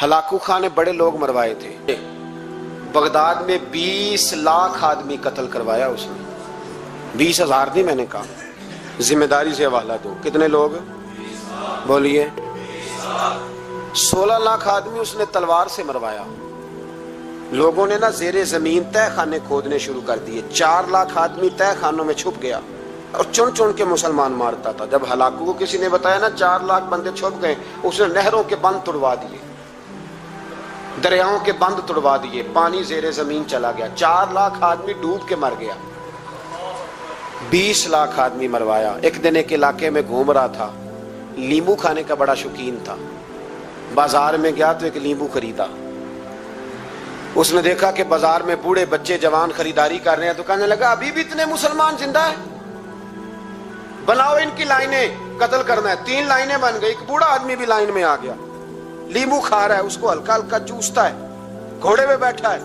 Hulagu Khan نے بڑے لوگ مروائے تھے، بغداد میں 20 لاکھ آدمی قتل کروایا اس نے، 20,000 نہیں میں نے کہا، ذمہ داری سے حوالہ دو، کتنے لوگ بولیے؟ 16 لاکھ آدمی اس نے تلوار سے مروایا۔ لوگوں نے نا زیر زمین تہ خانے کھودنے شروع کر دیے، 4 لاکھ آدمی تہ خانوں میں چھپ گیا اور چن چن کے مسلمان مارتا تھا۔ جب ہلاکو کو کسی نے بتایا نا 4 لاکھ بندے چھپ گئے، اس نے نہروں کے بند توڑوا دیے، دریاؤں کے بند توڑوا دیے، پانی زیر زمین چلا گیا، 4 لاکھ آدمی ڈوب کے مر گیا، 20 لاکھ آدمی مروایا۔ ایک دن ایک علاقے میں گھوم رہا تھا، لیمبو کھانے کا بڑا شوقین تھا، بازار میں گیا تو ایک لیمبو خریدا۔ اس نے دیکھا کہ بازار میں بوڑھے بچے جوان خریداری کر رہے ہیں، تو کہنے لگا ابھی بھی اتنے مسلمان زندہ ہیں، بناؤ ان کی لائنیں، قتل کرنا ہے۔ 3 لائنیں بن گئی، ایک بوڑھا آدمی بھی لائن میں آ گیا، لیمبو کھا رہا ہے، اس کو ہلکا ہلکا چوستا ہے، گھوڑے پہ بیٹھا ہے،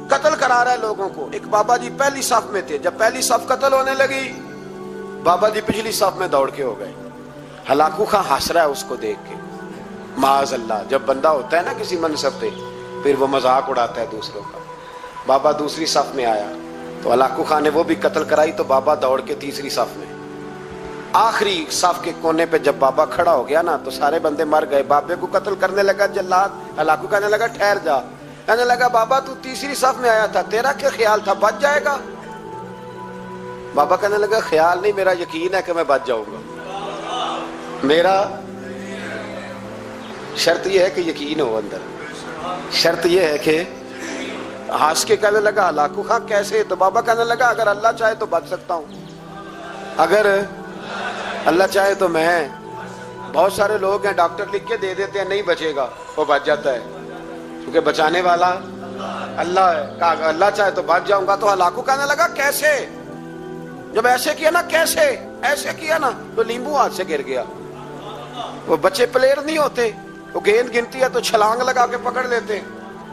قتل کرا رہا ہے لوگوں کو۔ ایک بابا جی پہلی صف میں تھے، جب پہلی صف قتل ہونے لگی، بابا جی پچھلی صف میں دوڑ کے ہو گئے۔ ہلاکو خان ہنس رہا ہے اس کو دیکھ کے، معاذ اللہ، جب بندہ ہوتا ہے نا کسی منصب پہ پھر وہ مذاق اڑاتا ہے دوسروں کا۔ بابا دوسری صف میں آیا تو ہلاکو خان نے وہ بھی قتل کرائی، تو بابا دوڑ کے تیسری صف میں، آخری صف کے کونے پہ جب بابا کھڑا ہو گیا نا تو سارے بندے مر گئے۔ بابے کو قتل کرنے لگا جلاد، ہلاکو کہنے لگا ٹھہر جا، کہنے لگا بابا تو تیسری صف میں آیا تھا، تیرا کیا خیال تھا بچ جائے گا؟ بابا کہنے لگا خیال نہیں، میرا یقین ہے کہ میں بچ جاؤں گا، میرا شرط یہ ہے کہ یقین ہو اندر، شرط یہ ہے کہ ہنس کے کہنے لگا ہلاکو خان کیسے؟ تو بابا کہنے لگا اگر اللہ چاہے تو بچ سکتا ہوں، اگر اللہ چاہے تو میں، بہت سارے لوگ ہیں ڈاکٹر لکھ کے دے دیتے ہیں نہیں بچے گا، وہ بچ جاتا ہے کیونکہ بچانے والا اللہ ہے، کہا اللہ چاہے تو بچ جاؤں گا۔ تو ہلاکو کہنے لگا کیسے؟ جب ایسے کیا نا، کیسے ایسے کیا نا، تو لیمبو ہاتھ سے گر گیا۔ وہ بچے پلیئر نہیں ہوتے، وہ گیند گنتی ہے تو چھلانگ لگا کے پکڑ لیتے،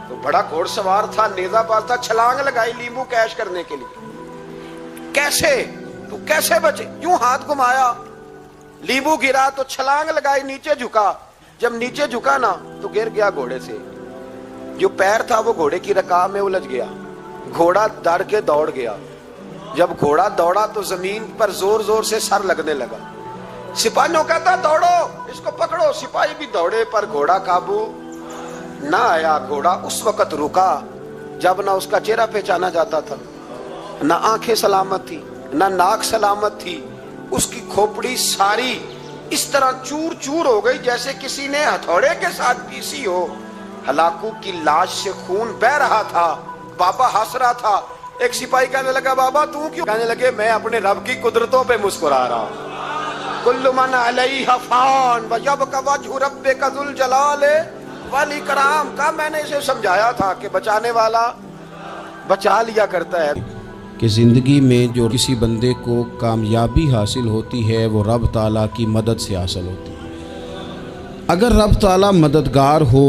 تو بڑا گھوڑ سوار تھا، نیزہ باز تھا، چھلانگ لگائی لیمبو کیش کرنے کے لیے۔ کیسے؟ تو کیسے بچے؟ یوں ہاتھ گھمایا، لیمبو گرا تو چھلانگ لگائی، نیچے جھکا، جب نیچے جھکا نا تو گر گیا گھوڑے سے، جو پیر تھا وہ گھوڑے کی رکاب میں الجھ گیا، گھوڑا ڈر کے دوڑ گیا۔ جب گھوڑا دوڑا تو زمین پر زور زور سے سر لگنے لگا، سپاہیوں کہتا دوڑو اس کو پکڑو، سپاہی بھی دوڑے پر گھوڑا قابو نہ آیا۔ گھوڑا اس وقت رکا جب نہ اس کا چہرہ پہچانا جاتا تھا، نہ آنکھیں سلامت تھی، نہ ناک سلامت تھی، اس کی کھوپڑی ساری اس طرح چور چور ہو گئی جیسے کسی نے ہتھوڑے کے ساتھ پیسی ہو۔ ہلاکو کی لاش سے خون بہ رہا تھا، بابا ہنس رہا تھا۔ ایک سپاہی کہنے لگا بابا تو کیوں؟ کہنے لگے میں اپنے رب کی قدرتوں پہ مسکرا رہا ہوں۔ کل من علیہ فان ویبقی وجہ ربک ذو الجلال والاکرام، کا میں نے اسے سمجھایا تھا کہ بچانے والا بچا لیا کرتا ہے۔ کہ زندگی میں جو کسی بندے کو کامیابی حاصل ہوتی ہے وہ رب تعالیٰ کی مدد سے حاصل ہوتی ہے۔ اگر رب تعالیٰ مددگار ہو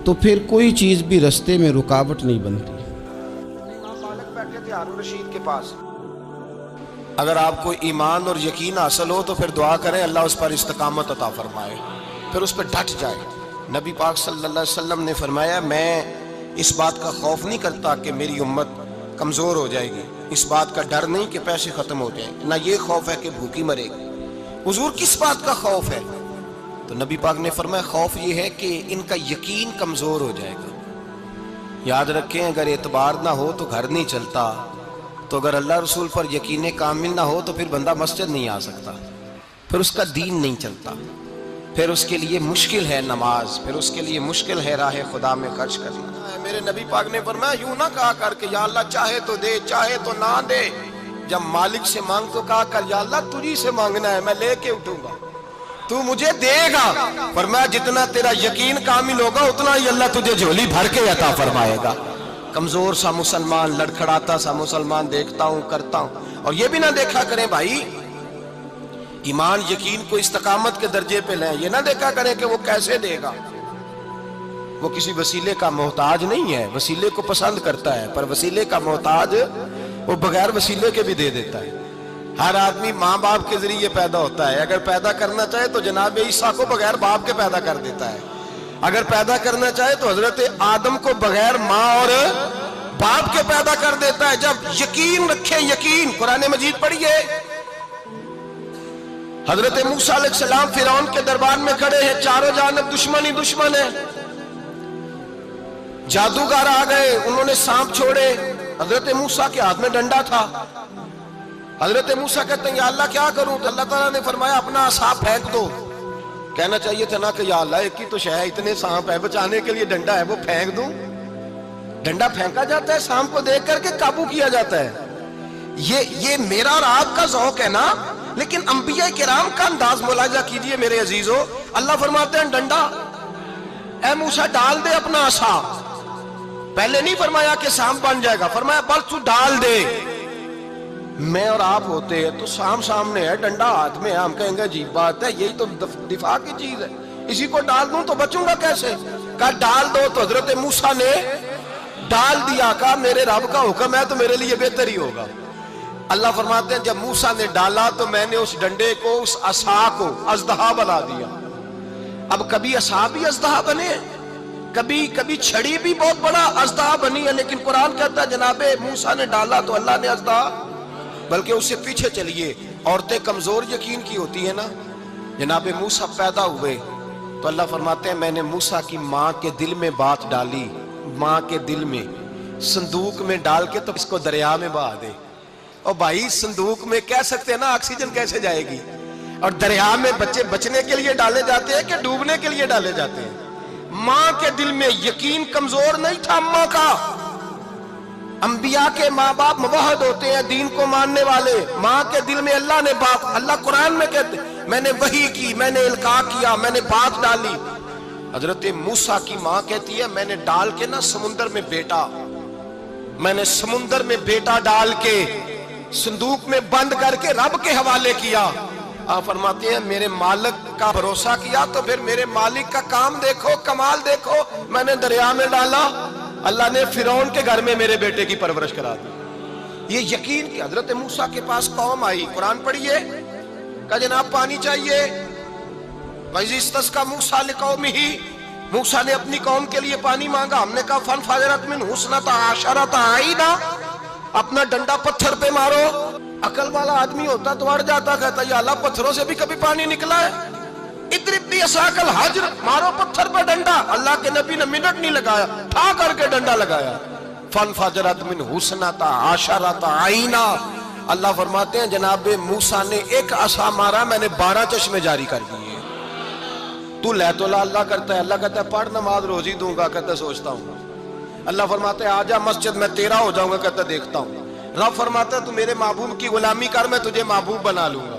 تو پھر کوئی چیز بھی رستے میں رکاوٹ نہیں بنتی۔ امام مالک بیٹھے تھے ہارون رشید کے پاس، اگر آپ کو ایمان اور یقین حاصل ہو تو پھر دعا کریں اللہ اس پر استقامت عطا فرمائے، پھر اس پہ ڈٹ جائے۔ نبی پاک صلی اللہ علیہ وسلم نے فرمایا میں اس بات کا خوف نہیں کرتا کہ میری امت کمزور ہو جائے گی، اس بات کا ڈر نہیں کہ پیسے ختم ہو جائیں، نہ یہ خوف ہے کہ بھوکی مرے گی۔ حضور کس بات کا خوف ہے؟ تو نبی پاک نے فرمایا خوف یہ ہے کہ ان کا یقین کمزور ہو جائے گا۔ یاد رکھیں اگر اعتبار نہ ہو تو گھر نہیں چلتا، تو اگر اللہ رسول پر یقین کامل نہ ہو تو پھر بندہ مسجد نہیں آ سکتا، پھر اس کا دین نہیں چلتا، پھر اس کے لیے مشکل ہے نماز، پھر اس کے لیے مشکل ہے راہ خدا میں خرچ کرنا۔ میرے نبی پاک نے فرمایا یوں نہ کہا کر کہ یا اللہ چاہے تو دے چاہے تو نہ دے، جب مالک سے مانگ تو کہا کر یا اللہ تجھی سے مانگنا ہے، میں لے کے اٹھوں گا، تو مجھے دے گا۔ فرمایا جتنا تیرا یقین کامل ہوگا اتنا ہی اللہ تجھے جھولی بھر کے عطا فرمائے گا۔ کمزور سا مسلمان، لڑکھڑاتا سا مسلمان دیکھتا ہوں کرتا ہوں، اور یہ بھی نہ دیکھا کریں بھائی ایمان یقین کو استقامت کے درجے پہ لیں، یہ نہ دیکھا کریں کہ وہ کیسے دے گا، وہ کسی وسیلے کا محتاج نہیں ہے، وسیلے کو پسند کرتا ہے پر وسیلے کا محتاج وہ بغیر وسیلے کے بھی دے دیتا ہے۔ ہر آدمی ماں باپ کے ذریعے پیدا ہوتا ہے، اگر پیدا کرنا چاہے تو جناب عیسیٰ کو بغیر باپ کے پیدا کر دیتا ہے، اگر پیدا کرنا چاہے تو حضرت آدم کو بغیر ماں اور باپ کے پیدا کر دیتا ہے. جب یقین رکھیں, یقین, قرآن مجید پڑھیے. حضرت موسیٰ علیہ السلام فرعون کے دربار میں کھڑے ہیں, چاروں جانب دشمن ہی دشمن ہے. جادوگر آ گئے, انہوں نے سانپ چھوڑے. حضرت موسیٰ کے ہاتھ میں ڈنڈا تھا. حضرت موسیٰ کہتے ہیں یا اللہ کیا کروں؟ تو اللہ تعالیٰ نے فرمایا اپنا عصا پھینک دو. کہنا چاہیے تھا نا کہ یا اللہ ایک ہی تو شے ہے, اتنے سانپ ہے, بچانے کے لیے ڈنڈا ہے, وہ پھینک دوں. ڈنڈا پھینکا جاتا ہے, سانپ کو دیکھ کر کے قابو کیا جاتا ہے. یہ میرا اور آپ کا ذوق ہے نا, لیکن انبیاء کرام کا انداز ملاحظہ کیجئے میرے عزیزو. اللہ فرماتے ہیں ڈنڈا, اے موسیٰ ڈال دے اپنا عصا. پہلے نہیں فرمایا کہ سانپ بن جائے گا, فرمایا بس تو ڈال دے. میں اور آپ ہوتے ہیں تو سانپ سامنے ہے, ڈنڈا ہاتھ میں ہے, ہم کہیں گے عجیب بات ہے, یہی تو دفاع کی چیز ہے, اسی کو ڈال دوں تو بچوں گا کیسے؟ کہا ڈال دو. تو حضرت موسیٰ نے ڈال دیا. کہا میرے رب کا حکم ہے تو میرے لیے بہتر ہی ہوگا. اللہ فرماتے ہیں جب موسیٰ نے ڈالا تو میں نے اس ڈنڈے کو, اس عصا کو اژدہا بنا دیا. اب کبھی عصا بھی اژدہا بنے, کبھی چھڑی بھی بہت بڑا اژدہا بنی ہے, لیکن قرآن کہتا ہے جناب موسیٰ نے ڈالا تو اللہ نے اژدہا. بلکہ اس سے پیچھے چلیے, عورتیں کمزور یقین کی ہوتی ہیں نا. جناب موسیٰ پیدا ہوئے تو اللہ فرماتے ہیں میں نے موسیٰ کی ماں کے دل میں بات ڈالی, ماں کے دل میں, صندوق میں ڈال کے تو اس کو دریا میں بہا دے. اور بھائی صندوق میں کہہ سکتے ہیں نا آکسیجن کیسے جائے گی, اور دریا میں بچے بچنے کے لیے ڈالے جاتے ہیں کہ ڈوبنے کے لیے ڈالے جاتے ہیں. ماں کے دل میں یقین کمزور نہیں تھا ماں کا. انبیاء کے ماں باپ موحد ہوتے ہیں, دین کو ماننے والے. ماں کے دل میں اللہ نے بات, اللہ قرآن میں کہتے میں نے وحی کی, میں نے القاء کیا, میں نے بات ڈالی. حضرت موسیٰ کی ماں کہتی ہے میں نے ڈال کے نا سمندر میں بیٹا, میں نے سمندر میں بیٹا ڈال کے صندوق میں بند کر کے رب کے حوالے کیا. آپ فرماتے ہیں میرے مالک کا بھروسہ کیا تو پھر میرے مالک کا کام دیکھو, کمال دیکھو. میں نے دریا میں ڈالا, اللہ نے فرعون کے گھر میں میرے بیٹے کی پرورش کرا دی. یہ یقین کہ حضرت موسیٰ کے پاس قوم آئی, قرآن پڑھیے. کہا جناب پانی چاہیے. وَإِذِ اسْتَسْقَىٰ مُوسَىٰ لِقَوْمِهِ, موسیٰ نے اپنی قوم کے لیے پانی مانگا. ہم نے کہا فَانْفَجَرَتْ مِنْهُ اثْنَتَا عَشَرَةَ عَيْنًا, اپنا ڈنڈا پتھر پہ مارو. عقل والا آدمی ہوتا تو اڑ جاتا, کہتا یا اللہ پتھروں سے بھی کبھی پانی نکلا ہے. اضرب بعصاک الحجر, مارو پتھر پہ ڈنڈا. اللہ کے نبی نے منٹ نہیں لگایا, ٹھا کر کے ڈنڈا لگایا. فَانْفَجَرَتْ مِنْهُ اثْنَتَا عَشَرَةَ عَيْنًا. اللہ فرماتے ہیں جناب موسیٰ نے ایک عصا مارا, میں نے 12 چشمے جاری کر دیے. تو لے تو اللہ کرتا ہے, اللہ کہتا ہے پڑھ نماز روزی دوں گا, کہتا ہے سوچتا ہوں. اللہ فرماتے ہیں آجا مسجد میں تیرا ہو جاؤں گا, کہتا ہے دیکھتا ہوں. رب فرماتا ہے تو میرے محبوب کی غلامی کر, میں تجھے محبوب بنا لوں گا.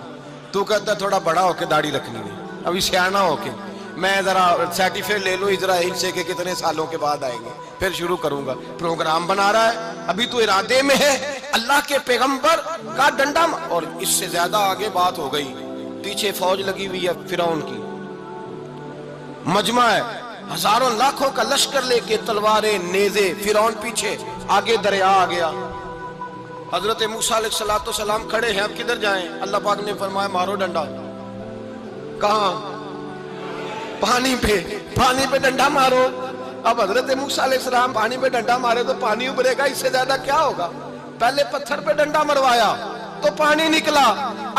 تو کہتا ہے تھوڑا بڑا ہو کے داڑھی رکھنی ہے, ابھی سیانا ہو کے میں ذرا سرٹیفکیٹ لے لوں اسرائیل سے کہ کتنے سالوں کے بعد آئیں گے, پھر شروع کروں گا. پروگرام بنا رہا ہے, ابھی تو ارادے میں ہے. اللہ کے پیغمبر کا ڈنڈا, اور اس سے زیادہ آگے بات ہو گئی. پیچھے فوج لگی ہوئی ہے فرعون کی, مجمع ہے, ہزاروں لاکھوں کا لشکر لے کے, تلواریں, نیزے. فرعون پیچھے, آگے دریا آ گیا. حضرت موسیٰ علیہ السلام کھڑے ہیں, اب کدھر جائیں؟ اللہ پاک نے فرمایا مارو ڈنڈا. کہاں؟ پانی پہ ڈنڈا مارو. اب حضرت موسیٰ علیہ السلام پانی پہ ڈنڈا مارے تو پانی ابھرے گا, اس سے زیادہ کیا ہوگا؟ پہلے پتھر پہ ڈنڈا مروایا تو پانی نکلا,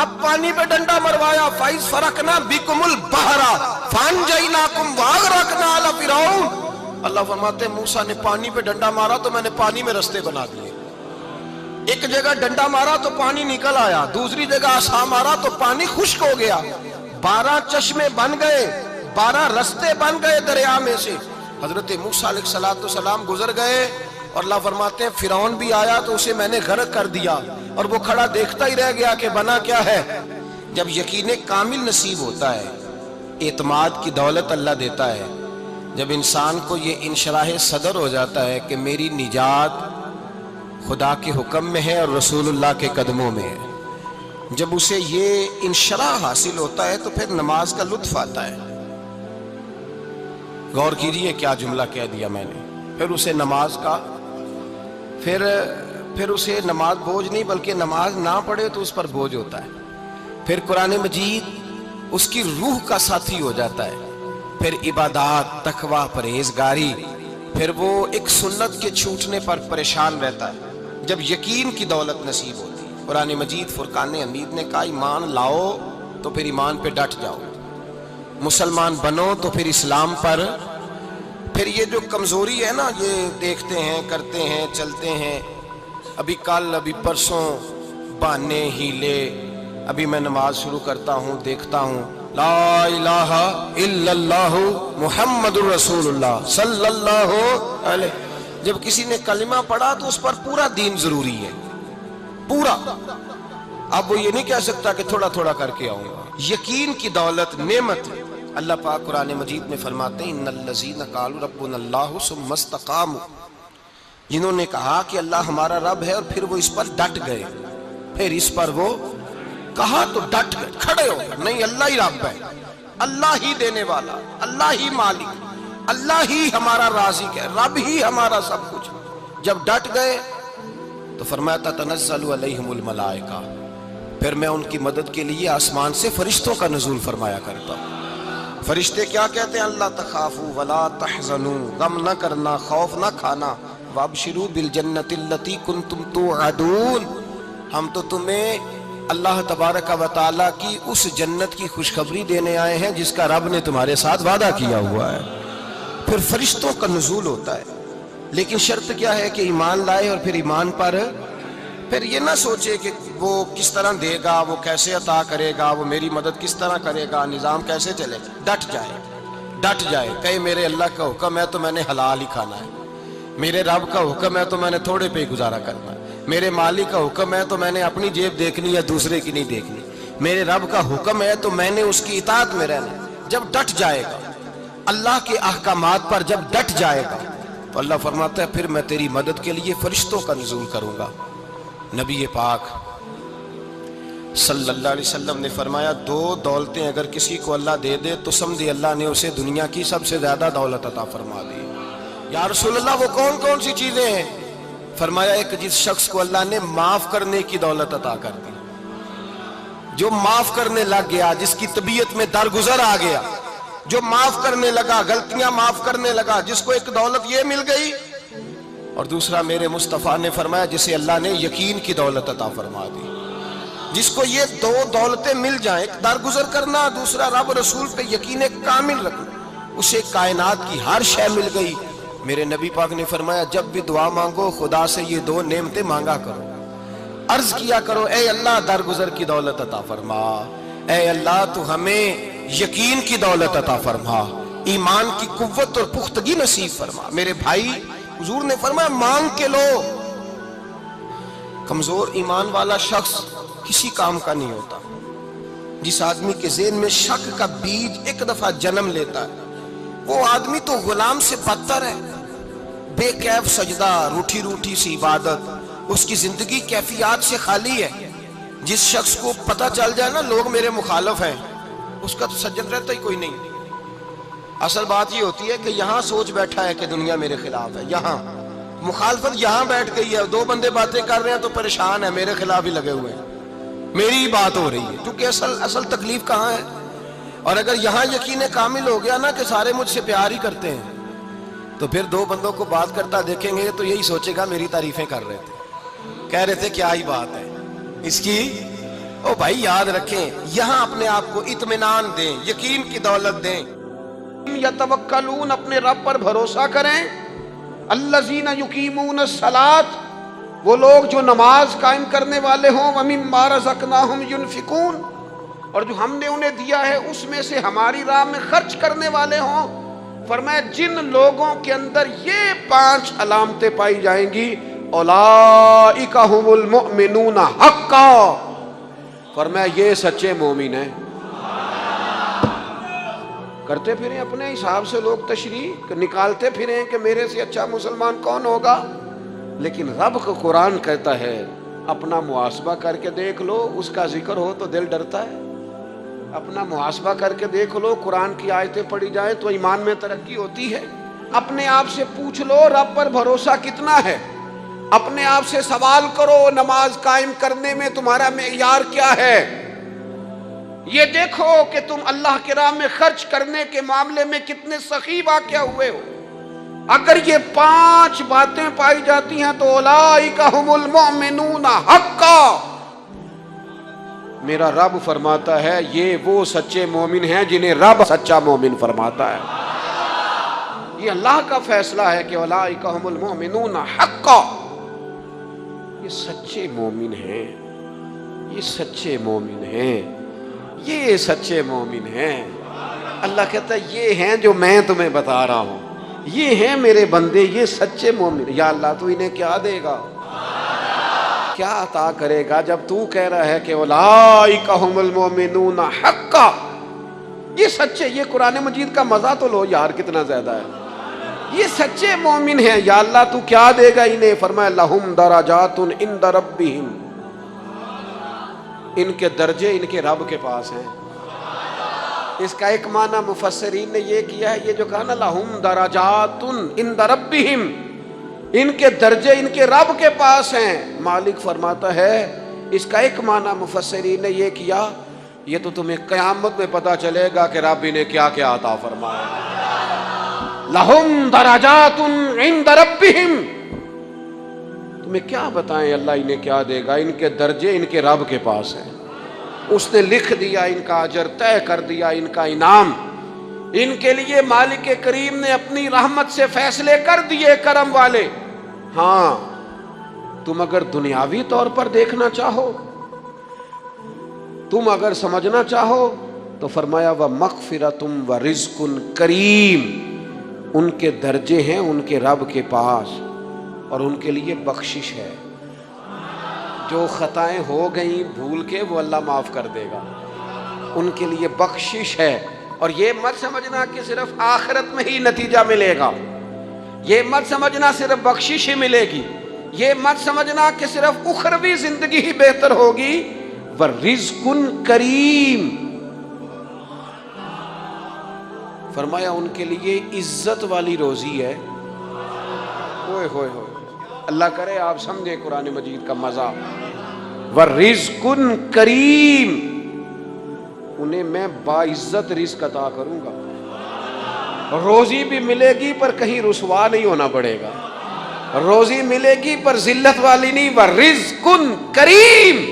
اب پانی پہ ڈنڈا مروایا. فَإِذْ فَرَقْنَا بِكُمُ الْبَحْرَ فَأَنْجَيْنَاكُمْ وَأَغْرَقْنَا آلَ فِرْعَوْنَ. اللہ فرماتے ہیں موسیٰ نے پانی پہ ڈنڈا مارا تو میں نے پانی میں رستے بنا دیے. ایک جگہ ڈنڈا مارا تو پانی نکل آیا, دوسری جگہ عصا مارا تو پانی خشک ہو گیا. 12 چشمے بن گئے, 12 رستے بن گئے دریا میں سے. حضرت موسیٰ علیہ السلام گزر گئے, اور اللہ فرماتے ہیں فرعون بھی آیا تو اسے میں نے غرق کر دیا, اور وہ کھڑا دیکھتا ہی رہ گیا کہ بنا کیا ہے. جب یقین کامل نصیب ہوتا ہے, اعتماد کی دولت اللہ دیتا ہے, جب انسان کو یہ انشراح صدر ہو جاتا ہے کہ میری نجات خدا کے حکم میں ہے اور رسول اللہ کے قدموں میں ہے, جب اسے یہ انشراح حاصل ہوتا ہے تو پھر نماز کا لطف آتا ہے. غور کیجئے کیا جملہ کہہ دیا میں نے. پھر اسے نماز کا پھر اسے نماز بوجھ نہیں, بلکہ نماز نہ پڑھے تو اس پر بوجھ ہوتا ہے. پھر قرآن مجید اس کی روح کا ساتھی ہو جاتا ہے. پھر عبادات، تقوی، پرہیزگاری، پھر وہ ایک سنت کے چھوٹنے پر پریشان رہتا ہے جب یقین کی دولت نصیب ہوتی ہے۔ قرآن مجید فرقان حمید نے کہا ایمان لاؤ تو پھر ایمان پہ ڈٹ جاؤ، مسلمان بنو تو پھر اسلام پر۔ پھر یہ جو کمزوری ہے نا، یہ دیکھتے ہیں، کرتے ہیں، چلتے ہیں، ابھی کل، ابھی پرسوں، بہانے، ہیلے، ابھی میں نماز شروع کرتا ہوں، دیکھتا ہوں لا الہ الا اللہ محمد الرسول اللہ صلی اللہ علیہ۔ جب کسی نے کلمہ پڑھا تو اس پر پورا دین ضروری ہے، پورا۔ اب وہ یہ نہیں کہہ سکتا کہ تھوڑا تھوڑا کر کے آؤں گا۔ یقین کی دولت نعمت ہے۔ اللہ پاک قرآن مجید میں فرماتے ہیں ان الذین قالوا ربنا اللہ ثم استقاموا، جنہوں نے کہا کہ اللہ ہمارا رب ہے اور پھر وہ اس پر ڈٹ گئے، پھر اس پر وہ کہا تو ڈٹ گئے، کھڑے ہو گئے، نہیں اللہ ہی رب ہے، اللہ ہی دینے والا، اللہ ہی مالک، اللہ ہی ہمارا رازق ہے، رب ہی ہمارا سب کچھ۔ جب ڈٹ گئے تو فرمایا تتنزل علیہم الملائکہ، پھر میں ان کی مدد کے لیے آسمان سے فرشتوں کا نزول فرمایا کرتا ہوں۔ فرشتے کیا کہتے ہیں؟ اللہ تخافوا ولا تحزنوا، غم نہ کرنا، خوف نہ کھانا، وابشروا بالجنۃ التی کنتم توعدون، ہم تو تمہیں اللہ تبارک و تعالیٰ کی اس جنت کی خوشخبری دینے آئے ہیں جس کا رب نے تمہارے ساتھ وعدہ کیا ہوا ہے۔ پھر فرشتوں کا نزول ہوتا ہے، لیکن شرط کیا ہے کہ ایمان لائے، اور پھر ایمان پر پھر یہ نہ سوچے کہ وہ کس طرح دے گا، وہ کیسے عطا کرے گا، وہ میری مدد کس طرح کرے گا، نظام کیسے چلے گا۔ ڈٹ جائے، ڈٹ جائے، کہے میرے اللہ کا حکم ہے تو میں نے حلال ہی کھانا ہے، میرے رب کا حکم ہے تو میں نے تھوڑے پہ گزارا کرنا ہے، میرے مالک کا حکم ہے تو میں نے اپنی جیب دیکھنی یا دوسرے کی نہیں دیکھنی، میرے رب کا حکم ہے تو میں نے اس کی اطاعت میں رہنا۔ جب ڈٹ جائے گا اللہ کے احکامات پر، جب ڈٹ جائے گا تو اللہ فرماتا ہے پھر میں تیری مدد کے لیے فرشتوں کا نزول کروں گا۔ نبی پاک صلی اللہ علیہ وسلم نے فرمایا دو دولتیں اگر کسی کو اللہ دے دے تو سمجھے اللہ نے اسے دنیا کی سب سے زیادہ دولت عطا فرما دی۔ یا رسول اللہ وہ کون کون سی چیزیں ہیں؟ فرمایا ایک جس شخص کو اللہ نے معاف کرنے کی دولت عطا کر دی، جو معاف کرنے لگ گیا، جس کی طبیعت میں درگزر آ گیا، جو معاف کرنے لگا، غلطیاں معاف کرنے لگا، جس کو ایک دولت یہ مل گئی۔ اور دوسرا میرے مصطفیٰ نے فرمایا جسے اللہ نے یقین کی دولت عطا فرما دی، جس کو یہ دو دولتیں مل جائیں، ایک درگزر کرنا، دوسرا رب رسول پہ یقین کامل رکھنا، اسے کائنات کی ہر شے مل گئی۔ میرے نبی پاک نے فرمایا جب بھی دعا مانگو خدا سے یہ دو نعمتیں مانگا کرو، عرض کیا کرو اے اللہ درگزر کی دولت عطا فرما، اے اللہ تو ہمیں یقین کی دولت عطا فرما، ایمان کی قوت اور پختگی نصیب فرما۔ میرے بھائی حضور نے فرمایا مانگ کے لو۔ کمزور ایمان والا شخص کسی کام کا نہیں ہوتا۔ جس آدمی کے ذہن میں شک کا بیج ایک دفعہ جنم لیتا ہے وہ آدمی تو غلام سے بدتر ہے۔ بے کیف سجدہ، روٹھی روٹھی سی عبادت، اس کی زندگی کیفیات سے خالی ہے۔ جس شخص کو پتہ چل جائے نا لوگ میرے مخالف ہیں، اس کا تو سجد رہتا ہی کوئی نہیں۔ اصل بات یہ ہوتی ہے کہ یہاں سوچ بیٹھا ہے کہ دنیا میرے خلاف ہے، یہاں مخالفت یہاں بیٹھ گئی ہے، دو بندے باتیں کر رہے ہیں تو پریشان ہے، میرے خلاف ہی لگے ہوئے ہیں، میری ہی بات ہو رہی ہے، کیونکہ اصل تکلیف کہاں ہے؟ اور اگر یہاں یقین کامل ہو گیا نا کہ سارے مجھ سے پیار ہی کرتے ہیں، تو پھر دو بندوں کو بات کرتا دیکھیں گے تو یہی سوچے گا میری تعریفیں کر رہے تھے، کہہ رہے تھے کیا ہی بات ہے اس کی۔ او بھائی یاد رکھیں، یہاں اپنے آپ کو اطمینان دیں، یقین کی دولت دیں، یتوکلون اپنے رب پر بھروسہ کریں۔ الذین یقیمون الصلاۃ، وہ لوگ جو نماز قائم کرنے والے ہوں، ومما رزقناہم ینفقون، اور جو ہم نے انہیں دیا ہے اس میں سے ہماری راہ میں خرچ کرنے والے ہوں۔ فرمایا جن لوگوں کے اندر یہ 5 علامتیں پائی جائیں گی اولئک ھم المؤمنون حقا، فرمایا یہ سچے مومن ہیں۔ کرتے پھریں اپنے حساب سے لوگ تشریح نکالتے پھریں کہ میرے سے اچھا مسلمان کون ہوگا، لیکن رب کا قرآن کہتا ہے اپنا محاسبہ کر کے دیکھ لو، اس کا ذکر ہو تو دل ڈرتا ہے۔ اپنا محاسبہ کر کے دیکھ لو، قرآن کی آیتیں پڑھی جائیں تو ایمان میں ترقی ہوتی ہے۔ اپنے آپ سے پوچھ لو رب پر بھروسہ کتنا ہے، اپنے آپ سے سوال کرو نماز قائم کرنے میں تمہارا معیار کیا ہے۔ یہ دیکھو کہ تم اللہ کی راہ میں خرچ کرنے کے معاملے میں کتنے سخی واقع ہوئے ہو. اگر یہ 5 باتیں پائی جاتی ہیں تو اولئک ھم المؤمنون حقا. میرا رب فرماتا ہے یہ وہ سچے مومن ہیں جنہیں رب سچا مومن فرماتا ہے. یہ اللہ کا فیصلہ ہے کہ اولئک ھم المؤمنون حقا. یہ سچے مومن ہیں, یہ سچے مومن ہیں, یہ سچے مومن ہیں. اللہ کہتا ہے یہ ہیں جو میں تمہیں بتا رہا ہوں, یہ ہیں میرے بندے, یہ سچے مومن. یا اللہ تو انہیں کیا دے گا, کیا عطا کرے گا جب تو کہہ رہا ہے کہ اولئک ھم المؤمنون حقا. یہ سچے, یہ قرآن مجید کا مزہ تو لو یار کتنا زیادہ ہے. یہ سچے مومن ہیں, یا اللہ تو کیا دے گا انہیں. فرمایا لہم درجات عند ربہم, ان کے درجے ان کے رب کے پاس ہیں. اس کا ایک معنی مفسرین نے یہ کیا ہے, یہ جو کہا نا لہم درجات عند ربہم, ان کے درجے ان کے رب کے پاس ہیں. مالک فرماتا ہے اس کا ایک معنی مفسرین نے یہ کیا, یہ تو تمہیں قیامت میں پتا چلے گا کہ رب انہیں کیا کیا عطا فرمایا. لہم درجات عند ربہم, تمہیں کیا بتائیں اللہ انہیں کیا دے گا. ان کے درجے ان کے رب کے پاس ہیں. اس نے لکھ دیا, ان کا اجر طے کر دیا, ان کا انعام ان کے لیے مالک کریم نے اپنی رحمت سے فیصلے کر دیے کرم والے. ہاں تم اگر دنیاوی طور پر دیکھنا چاہو, تم اگر سمجھنا چاہو تو فرمایا وَمَغْفِرَةٌ وَرِزْقٌ کریم. ان کے درجے ہیں ان کے رب کے پاس اور ان کے لیے بخشش ہے. جو خطائیں ہو گئیں بھول کے وہ اللہ معاف کر دے گا, ان کے لیے بخشش ہے. اور یہ مت سمجھنا کہ صرف آخرت میں ہی نتیجہ ملے گا, یہ مت سمجھنا صرف بخشش ہی ملے گی, یہ مت سمجھنا کہ صرف اخروی زندگی ہی بہتر ہوگی. وَرِزْقٌ کریم, فرمایا ان کے لیے عزت والی روزی ہے. ہوئے ہوئے ہوئے, اللہ کرے آپ سمجھیں قرآن مجید کا مزہ. وَرِزْقٌ کریم, انہیں میں باعزت رزق عطا کروں گا. روزی بھی ملے گی پر کہیں رسوا نہیں ہونا پڑے گا, روزی ملے گی پر ذلت والی نہیں. وَرِزْقٌ کریم,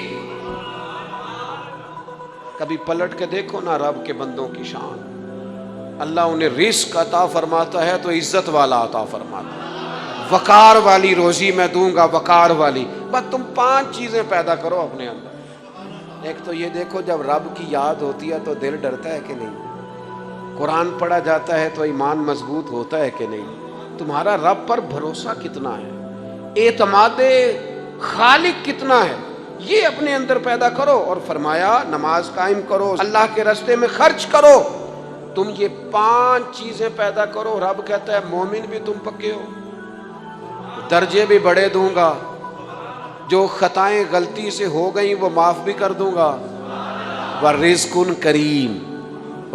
کبھی پلٹ کے دیکھو نا رب کے بندوں کی شان. اللہ انہیں رزق عطا فرماتا ہے تو عزت والا عطا فرماتا ہے. وقار والی روزی میں دوں گا, وقار والی. بس تم 5 چیزیں پیدا کرو اپنے اندر. ایک تو یہ دیکھو جب رب کی یاد ہوتی ہے تو دل ڈرتا ہے کہ نہیں, قرآن پڑھا جاتا ہے تو ایمان مضبوط ہوتا ہے کہ نہیں, تمہارا رب پر بھروسہ کتنا ہے, اعتماد خالق کتنا ہے, یہ اپنے اندر پیدا کرو. اور فرمایا نماز قائم کرو, اللہ کے راستے میں خرچ کرو. تم یہ 5 چیزیں پیدا کرو, رب کہتا ہے مومن بھی تم پکے ہو, درجے بھی بڑے دوں گا, جو خطائیں غلطی سے ہو گئیں وہ معاف بھی کر دوں گا. وَرِزْقٌ کریم,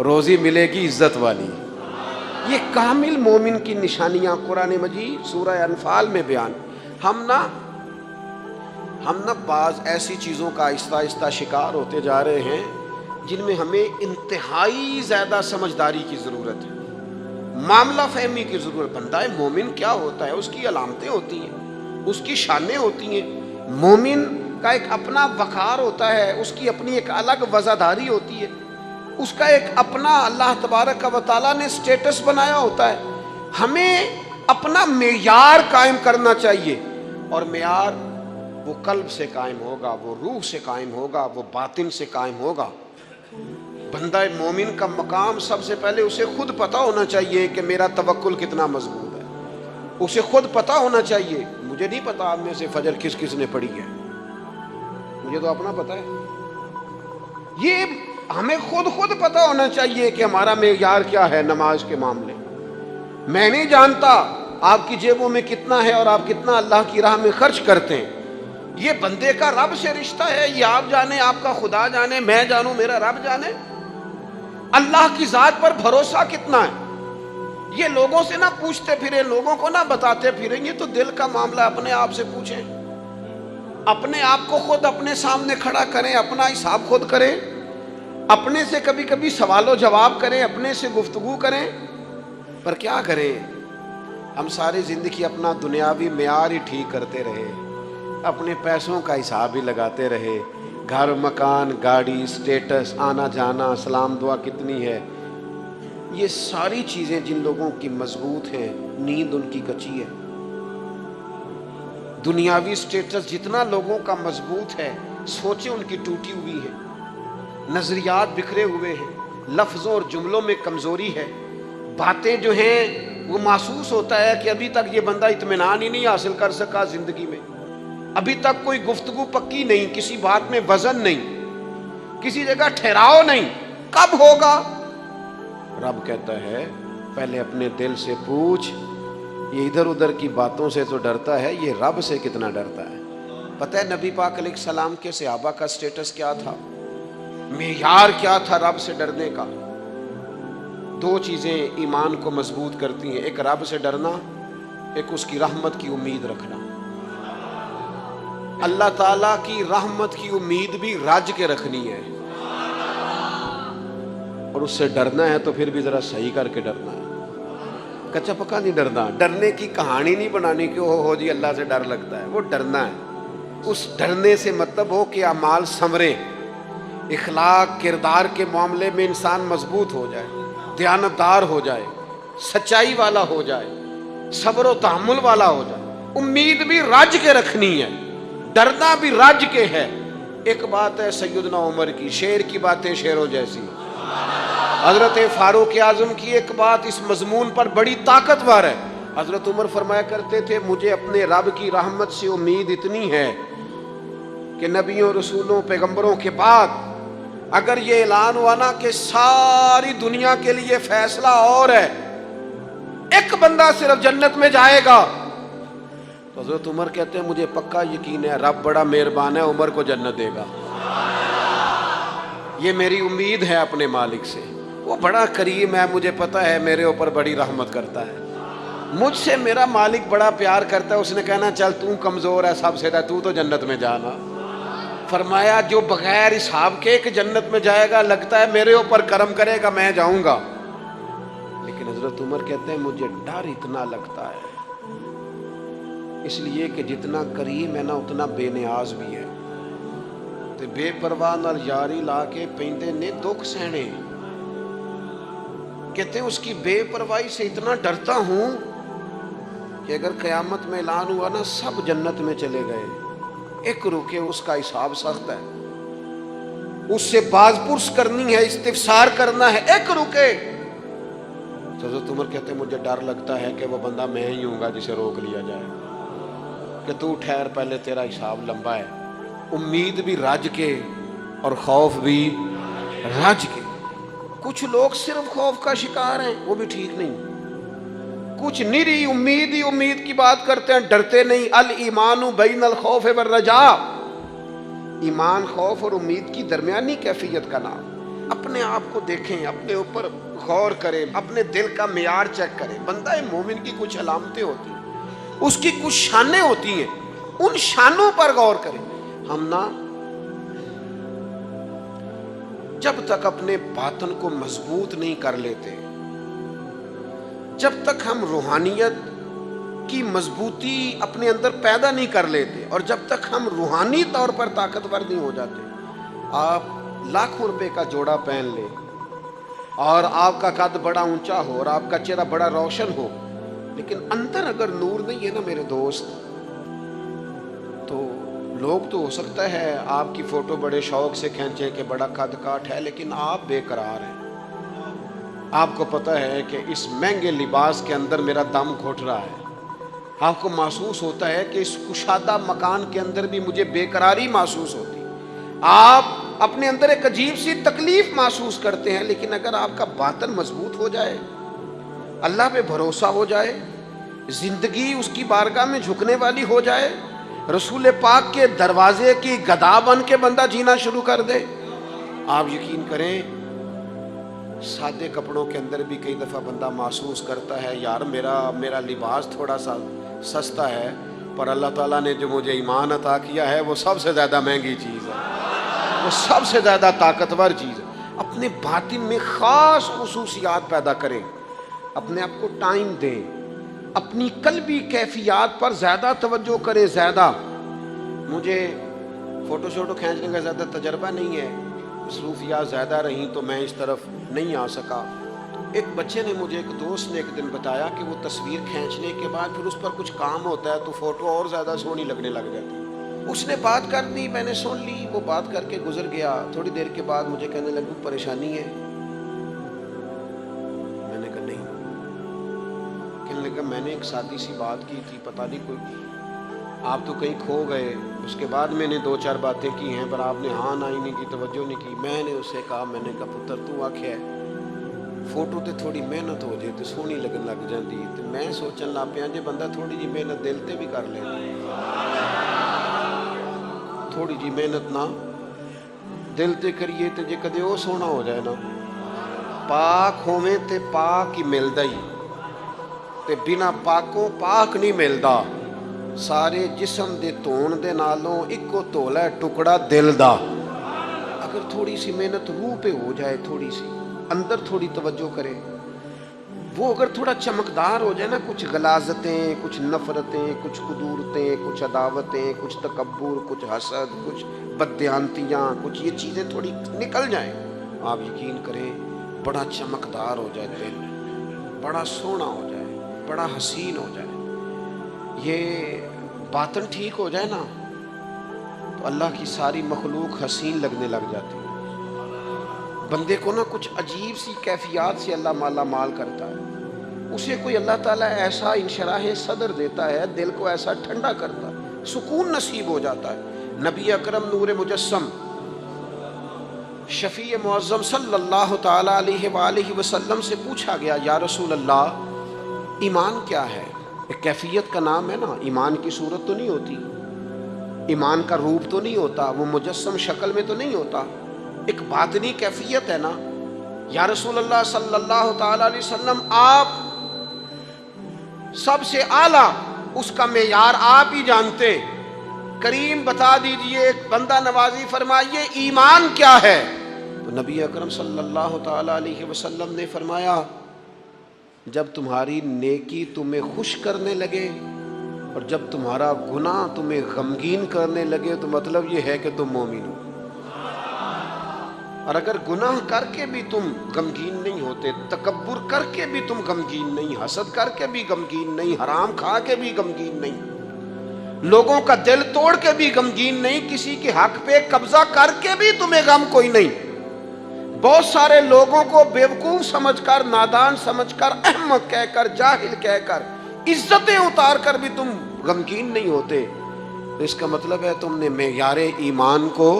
روزی ملے گی عزت والی. یہ کامل مومن کی نشانیاں قرآن مجید سورہ انفال میں بیان. ہم نا بعض ایسی چیزوں کا آہستہ آہستہ شکار ہوتے جا رہے ہیں جن میں ہمیں انتہائی زیادہ سمجھداری کی ضرورت ہے, معاملہ فہمی کی ضرورت. بندہ مومن کیا ہوتا ہے, اس کی علامتیں ہوتی ہیں, اس کی شانیں ہوتی ہیں. مومن کا ایک اپنا وقار ہوتا ہے, اس کی اپنی ایک الگ وزاداری ہوتی ہے, اس کا ایک اپنا اللہ تبارک و تعالیٰ نے سٹیٹس بنایا ہوتا ہے. ہمیں اپنا معیار قائم کرنا چاہیے, اور معیار وہ قلب سے قائم ہوگا, وہ روح سے قائم ہوگا, وہ باطن سے قائم ہوگا. بندہ مومن کا مقام سب سے پہلے اسے خود پتا ہونا چاہیے کہ میرا توکل کتنا مضبوط ہے. اسے خود پتا ہونا چاہیے. مجھے نہیں پتا آپ میں سے فجر کس کس نے پڑھی ہے, مجھے تو اپنا پتا ہے. یہ ہمیں خود پتا ہونا چاہیے کہ ہمارا معیار کیا ہے نماز کے معاملے. میں نہیں جانتا آپ کی جیبوں میں کتنا ہے اور آپ کتنا اللہ کی راہ میں خرچ کرتے ہیں. یہ بندے کا رب سے رشتہ ہے, یہ آپ جانے, آپ کا خدا جانے, میں جانوں, میرا رب جانے. اللہ کی ذات پر بھروسہ کتنا ہے, یہ لوگوں سے نہ پوچھتے پھریں, لوگوں کو نہ بتاتے پھریں. یہ تو دل کا معاملہ, اپنے آپ سے پوچھیں, اپنے آپ کو خود اپنے سامنے کھڑا کریں, اپنا حساب خود کریں. اپنے سے کبھی کبھی سوال و جواب کریں، اپنے سے گفتگو کریں، پر کیا کریں؟ ہم ساری زندگی اپنا دنیاوی معیار ہی ٹھیک کرتے رہے، اپنے پیسوں کا حساب ہی لگاتے رہے، گھر مکان گاڑی سٹیٹس آنا جانا سلام دعا کتنی ہے، یہ ساری چیزیں جن لوگوں کی مضبوط ہیں نیند ان کی کچی ہے۔ دنیاوی سٹیٹس جتنا لوگوں کا مضبوط ہے سوچیں ان کی ٹوٹی ہوئی ہے، نظریات بکھرے ہوئے ہیں، لفظوں اور جملوں میں کمزوری ہے، باتیں جو ہیں وہ محسوس ہوتا ہے کہ ابھی تک یہ بندہ اطمینان ہی نہیں حاصل کر سکا زندگی میں، ابھی تک کوئی گفتگو پکی نہیں، کسی بات میں وزن نہیں، کسی جگہ ٹھہراؤ نہیں، کب ہوگا؟ رب کہتا ہے پہلے اپنے دل سے پوچھ، یہ ادھر ادھر کی باتوں سے تو ڈرتا ہے، یہ رب سے کتنا ڈرتا ہے؟ پتہ ہے نبی پاک علیہ السلام کے صحابہ کا سٹیٹس کیا تھا، معیار کیا تھا رب سے ڈرنے کا؟ دو چیزیں ایمان کو مضبوط کرتی ہیں، ایک رب سے ڈرنا، ایک اس کی رحمت کی امید رکھنا۔ اللہ تعالیٰ کی رحمت کی امید بھی رج کے رکھنی ہے، اور اس سے ڈرنا ہے تو پھر بھی ذرا صحیح کر کے ڈرنا ہے، کچا پکا نہیں ڈرنا۔ ڈرنے کی کہانی نہیں بنانی کہ ہو جی اللہ سے ڈر لگتا ہے، وہ ڈرنا ہے۔ اس ڈرنے سے مطلب ہو کہ اعمال سنوریں، اخلاق کردار کے معاملے میں انسان مضبوط ہو جائے، دیانتدار ہو جائے، سچائی والا ہو جائے، صبر و تحمل والا ہو جائے۔ امید بھی رج کے رکھنی ہے، ڈرنا بھی رج کے ہے۔ ایک بات ہے سیدنا عمر کی، شیر کی باتیں شیروں جیسی، حضرت فاروق اعظم کی ایک بات اس مضمون پر بڑی طاقتور ہے۔ حضرت عمر فرمایا کرتے تھے مجھے اپنے رب کی رحمت سے امید اتنی ہے کہ نبیوں رسولوں پیغمبروں کے بعد اگر یہ اعلان ہوا نا کہ ساری دنیا کے لیے فیصلہ اور ہے، ایک بندہ صرف جنت میں جائے گا، تو حضرت عمر کہتے ہیں مجھے پکا یقین ہے رب بڑا مہربان ہے، عمر کو جنت دے گا۔ یہ میری امید ہے اپنے مالک سے، وہ بڑا کریم ہے، مجھے پتا ہے میرے اوپر بڑی رحمت کرتا ہے، مجھ سے میرا مالک بڑا پیار کرتا ہے، اس نے کہنا چل تو کمزور ہے سب سے، تو جنت میں جانا۔ فرمایا جو بغیر حساب کے ایک جنت میں جائے گا، لگتا ہے میرے اوپر کرم کرے گا میں جاؤں گا، لیکن حضرت عمر کہتے ہیں مجھے ڈر اتنا لگتا ہے، اس لیے کہ جتنا کریم ہے نا اتنا بے نیاز بھی ہے، تے بے پرواہ نال یاری لا کے پیندے نے دکھ سہنے۔ کہتے ہیں اس کی بے پرواہی سے اتنا ڈرتا ہوں کہ اگر قیامت میں اعلان ہوا نا سب جنت میں چلے گئے، ایک رکے اس کا حساب سخت ہے، اس سے باز پرس کرنی ہے، استفسار کرنا ہے، ایک رکے۔ حضرت عمر کہتے ہیں مجھے ڈر لگتا ہے کہ وہ بندہ میں ہی ہوں گا جسے روک لیا جائے، کہ تو ٹھہر پہلے تیرا حساب لمبا ہے۔ امید بھی رج کے اور خوف بھی رج کے۔ کچھ لوگ صرف خوف کا شکار ہیں، وہ بھی ٹھیک نہیں، کچھ نری امید ہی امید کی بات کرتے ہیں، ڈرتے نہیں۔ الایمان بین الخوف والرجاء، ایمان خوف اور امید کی درمیانی کیفیت کا نام۔ اپنے آپ کو دیکھیں، اپنے اوپر غور کریں، اپنے دل کا معیار چیک کریں۔ بندہ مومن کی کچھ علامتیں ہوتی ہیں، اس کی کچھ شانیں ہوتی ہیں، ان شانوں پر غور کریں۔ ہم نہ جب تک اپنے باطن کو مضبوط نہیں کر لیتے، جب تک ہم روحانیت کی مضبوطی اپنے اندر پیدا نہیں کر لیتے، اور جب تک ہم روحانی طور پر طاقتور نہیں ہو جاتے، آپ لاکھوں روپے کا جوڑا پہن لیں اور آپ کا قد بڑا اونچا ہو اور آپ کا چہرہ بڑا روشن ہو، لیکن اندر اگر نور نہیں ہے نا میرے دوست، تو لوگ تو ہو سکتا ہے آپ کی فوٹو بڑے شوق سے کھینچیں کہ بڑا قد کاٹ ہے، لیکن آپ بے قرار ہیں۔ آپ کو پتہ ہے کہ اس مہنگے لباس کے اندر میرا دم گھٹ رہا ہے، آپ کو محسوس ہوتا ہے کہ اس کشادہ مکان کے اندر بھی مجھے بے قراری محسوس ہوتی، آپ اپنے اندر ایک عجیب سی تکلیف محسوس کرتے ہیں، لیکن اگر آپ کا باطن مضبوط ہو جائے، اللہ پہ بھروسہ ہو جائے، زندگی اس کی بارگاہ میں جھکنے والی ہو جائے، رسول پاک کے دروازے کی گدا بن کے بندہ جینا شروع کر دے، آپ یقین کریں سادے کپڑوں کے اندر بھی کئی دفعہ بندہ محسوس کرتا ہے یار میرا لباس تھوڑا سا سستا ہے، پر اللہ تعالیٰ نے جو مجھے ایمان عطا کیا ہے وہ سب سے زیادہ مہنگی چیز ہے، وہ سب سے زیادہ طاقتور چیز ہے۔ اپنے باطن میں خاص خصوصیات پیدا کریں، اپنے آپ کو ٹائم دیں، اپنی قلبی کیفیات پر زیادہ توجہ کریں. زیادہ مجھے فوٹو شوٹو کھینچنے کا زیادہ تجربہ نہیں ہے، مصروفیات زیادہ رہیں تو میں اس طرف نہیں آ سکا. ایک بچے نے مجھے، ایک دوست نے ایک دن بتایا کہ وہ تصویر کھینچنے کے بعد پھر اس پر کچھ کام ہوتا ہے تو فوٹو اور زیادہ سونی لگنے لگ جاتی. اس نے بات کر دی، میں نے سن لی، وہ بات کر کے گزر گیا. تھوڑی دیر کے بعد مجھے کہنے لگا پریشانی ہے. میں نے کہا نہیں. کہنے لگا میں نے ایک سادی سی بات کی تھی، پتہ نہیں کوئی آپ تو کہیں کھو گئے. اس کے بعد میں نے 2-4 باتیں کی ہیں پر آپ نے ہاں نہ ہی نہیں کی، توجہ نہیں کی. میں نے اسے کہا، میں نے کہا پتر تو آکھیا ہے فوٹو تے تھوڑی محنت ہو جائے تو سونی لگن لگ جاندی. تے میں سوچن لگ پیا جے بندہ تھوڑی جی محنت دل تے بھی کر لے، تھوڑی جی محنت نہ دل تے کریے تے جے کدے وہ سونا ہو جائے نا، پاک ہوویں تے پاک ہی ملدا ہی، تے بنا پاکوں پاک نہیں ملدا. سارے جسم دے دھون دے نالوں اکو دھولا ہے ٹکڑا دل دا. اگر تھوڑی سی محنت روح پہ ہو جائے، تھوڑی سی اندر تھوڑی توجہ کرے، وہ اگر تھوڑا چمکدار ہو جائے نا، کچھ غلاظتیں، کچھ نفرتیں، کچھ قدورتیں، کچھ عداوتیں، کچھ تکبر، کچھ حسد، کچھ بددیانتیاں، کچھ یہ چیزیں تھوڑی نکل جائیں، آپ یقین کریں بڑا چمکدار ہو جائے دل، بڑا سونا ہو جائے، بڑا حسین ہو جائے. یہ باطن ٹھیک ہو جائے نا تو اللہ کی ساری مخلوق حسین لگنے لگ جاتی ہے. بندے کو نا کچھ عجیب سی کیفیات سے اللہ مالا مال کرتا ہے. اسے کوئی اللہ تعالیٰ ایسا انشراح صدر دیتا ہے، دل کو ایسا ٹھنڈا کرتا ہے، سکون نصیب ہو جاتا ہے. نبی اکرم نور مجسم شفیع معظم صلی اللہ تعالیٰ علیہ وآلہ وسلم سے پوچھا گیا، یا رسول اللہ ایمان کیا ہے؟ ایک کیفیت کا نام ہے نا. ایمان کی صورت تو نہیں ہوتی، ایمان کا روپ تو نہیں ہوتا، وہ مجسم شکل میں تو نہیں ہوتا، ایک باطنی کیفیت ہے نا. یا رسول اللہ صلی اللہ تعالیٰ علیہ وسلم آپ سب سے اعلیٰ، اس کا معیار آپ ہی جانتے، کریم بتا دیجئے، بندہ نوازی فرمائیے ایمان کیا ہے؟ تو نبی اکرم صلی اللہ تعالیٰ علیہ وسلم نے فرمایا، جب تمہاری نیکی تمہیں خوش کرنے لگے اور جب تمہارا گناہ تمہیں غمگین کرنے لگے تو مطلب یہ ہے کہ تم مومن ہو. اور اگر گناہ کر کے بھی تم غمگین نہیں ہوتے، تکبر کر کے بھی تم غمگین نہیں، حسد کر کے بھی غمگین نہیں، حرام کھا کے بھی غمگین نہیں، لوگوں کا دل توڑ کے بھی غمگین نہیں، کسی کے حق پہ قبضہ کر کے بھی تمہیں غم کوئی نہیں، بہت سارے لوگوں کو بیوقوف سمجھ کر، نادان سمجھ کر، احمق کہہ کر، جاہل کہہ کر، عزتیں اتار کر بھی تم غمگین نہیں ہوتے، تو اس کا مطلب ہے تم نے معیار ایمان کو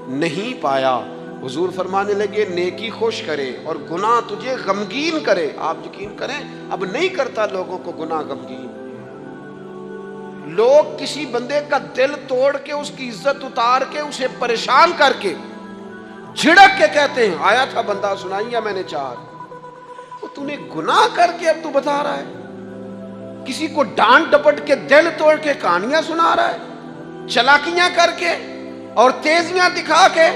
نہیں پایا. حضور فرمانے لگے نیکی خوش کرے اور گناہ تجھے غمگین کرے. آپ یقین کریں اب نہیں کرتا لوگوں کو گناہ غمگین. لوگ کسی بندے کا دل توڑ کے، اس کی عزت اتار کے، اسے پریشان کر کے، جھڑک کے کہتے ہیں آیا تھا بندہ سنائیا میں نے 4، وہ تو نے گناہ کر کے اب تو بتا رہا ہے. کسی کو ڈانٹ ڈپٹ کے دل توڑ کے کہانیاں سنا رہا ہے، چلاکیاں کر کے اور تیزیاں دکھا کے.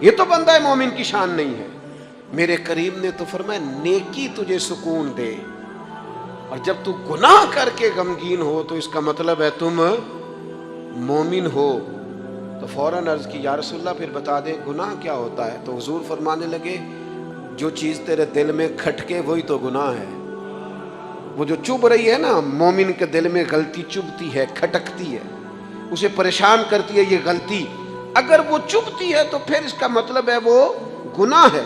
یہ تو بندہ مومن کی شان نہیں ہے. میرے کریم نے تو فرمایا نیکی تجھے سکون دے، اور جب تو گناہ کر کے غمگین ہو تو اس کا مطلب ہے تم مومن ہو. تو فوراً عرض کی یا رسول اللہ پھر بتا دیں گناہ کیا ہوتا ہے؟ تو حضور فرمانے لگے جو چیز تیرے دل میں کھٹکے وہی تو گناہ ہے. وہ جو چبھ رہی ہے نا، مومن کے دل میں غلطی چبھتی ہے، کھٹکتی ہے، اسے پریشان کرتی ہے یہ غلطی. اگر وہ چبھتی ہے تو پھر اس کا مطلب ہے وہ گناہ ہے.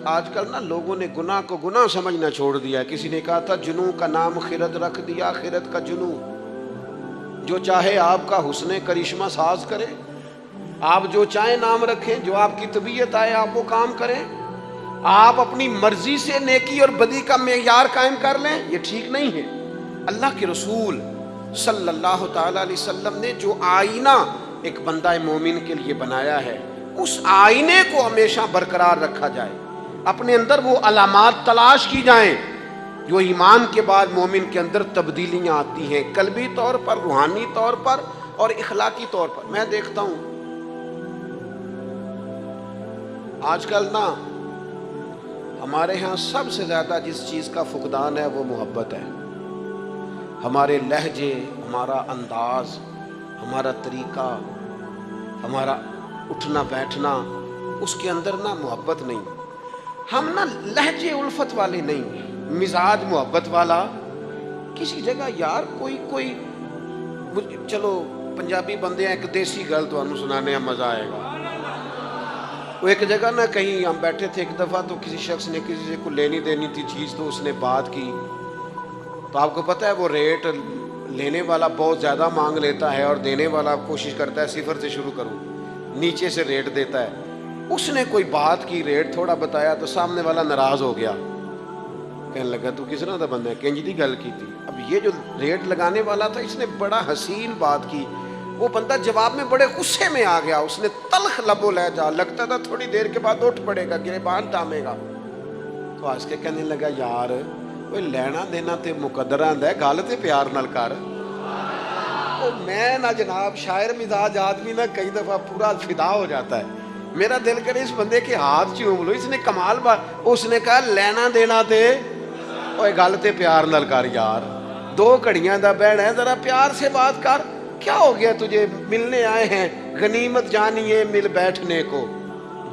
آج کل نا لوگوں نے گناہ کو گناہ سمجھنا چھوڑ دیا. کسی نے کہا تھا جنوں کا نام خرد رکھ دیا، خرد کا جنوں. جو چاہے آپ کا حسن کرشمہ ساز کرے، آپ جو چاہیں نام رکھیں، جو آپ کی طبیعت آئے آپ وہ کام کریں، آپ اپنی مرضی سے نیکی اور بدی کا معیار قائم کر لیں، یہ ٹھیک نہیں ہے. اللہ کے رسول صلی اللہ تعالیٰ علیہ وسلم نے جو آئینہ ایک بندہ مومن کے لیے بنایا ہے، اس آئینے کو ہمیشہ برقرار رکھا جائے. اپنے اندر وہ علامات تلاش کی جائیں جو ایمان کے بعد مومن کے اندر تبدیلیاں آتی ہیں، قلبی طور پر، روحانی طور پر اور اخلاقی طور پر. میں دیکھتا ہوں آج کل نا ہمارے ہاں سب سے زیادہ جس چیز کا فقدان ہے وہ محبت ہے. ہمارے لہجے، ہمارا انداز، ہمارا طریقہ، ہمارا اٹھنا بیٹھنا، اس کے اندر نہ محبت نہیں. ہم نہ لہجے الفت والے نہیں، مزاج محبت والا. کسی جگہ یار کوئی چلو پنجابی بندے ہیں، ایک دیسی گل تو ہم سنانے میں مزہ آئے گا. وہ ایک جگہ نہ کہیں ہم بیٹھے تھے ایک دفعہ، تو کسی شخص نے کسی سے کو لینی دینی تھی چیز، تو اس نے بات کی. تو آپ کو پتہ ہے وہ ریٹ لینے والا بہت زیادہ مانگ لیتا ہے اور دینے والا کوشش کرتا ہے صفر سے شروع کروں، نیچے سے ریٹ دیتا ہے. اس نے کوئی بات کی، ریٹ تھوڑا بتایا، تو سامنے والا ناراض ہو گیا. کہنے لگا تو کس طرح کا بندہ ہے، کنج دی گل کی تھی. اب یہ جو ریٹ لگانے والا تھا اس نے بڑا حسین بات کی، وہ بندہ جواب میں بڑے غصے میں آ گیا. اس نے تلخ لبو لہجہ، لگتا تھا تھوڑی دیر کے بعد اٹھ پڑے گا، گریبان تامے گا. تو آج کے کہنے لگا یار وہ لینا دینا تے مقدرہ ہے، گل تے پیار نال کر. میں نہ جناب شاعر مزاج آدمی نہ کئی دفعہ پورا فدا ہو جاتا ہے. میرا دل کرے اس بندے کے ہاتھ چوم لو، اس نے کمال بات. اس نے کہا لینا دینا تے گل تے پیار نال کر یار، 2 گھڑیاں دا بہن ہے، ذرا پیار سے بات کر. کیا ہو گیا تجھے، ملنے آئے ہیں، غنیمت جانیے مل بیٹھنے کو،